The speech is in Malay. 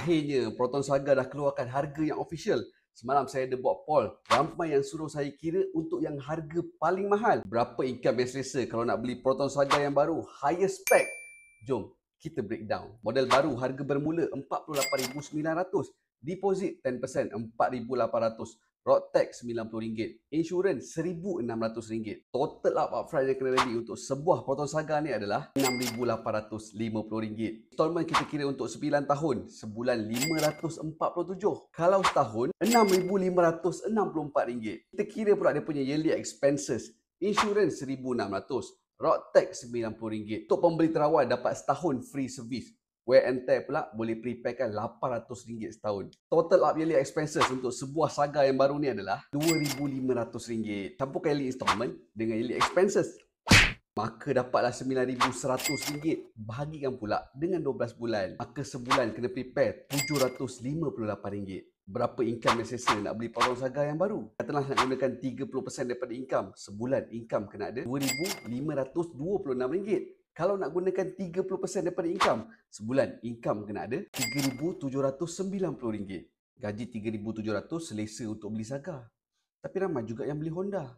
Akhirnya, Proton Saga dah keluarkan harga yang official. Semalam saya ada buat poll. Ramai yang suruh saya kira untuk yang harga paling mahal. Berapa income yang selesa kalau nak beli Proton Saga yang baru? Higher spec. Jom kita breakdown. Model baru harga bermula RM48,900. Deposit 10% RM4,800. Road tax RM90. Insurans RM1,600. Total upfront yang kena ready untuk sebuah Proton Saga ni adalah RM6,850. Installment kita kira untuk 9 tahun, sebulan RM547. Kalau setahun, RM6,564. Kita kira pula dia punya yearly expenses. Insurans RM1,600. Road tax RM90. Untuk pembeli terawal dapat setahun free service. Wear and tear pula boleh preparekan RM800 setahun. Total up yearly expenses untuk sebuah Saga yang baru ni adalah RM2,500. Campurkan yearly installment dengan yearly expenses, maka dapatlah RM9,100. Bahagikan pula dengan 12 bulan. Maka sebulan kena prepare RM758. Berapa income yang selesa nak beli Proton Saga yang baru? Katalah nak gunakan 30% daripada income. Sebulan income kena ada RM2,526. Kalau nak gunakan 30% daripada income, sebulan income kena ada RM3,790. Gaji RM3,700 selesa untuk beli Saga. Tapi ramai juga yang beli Honda.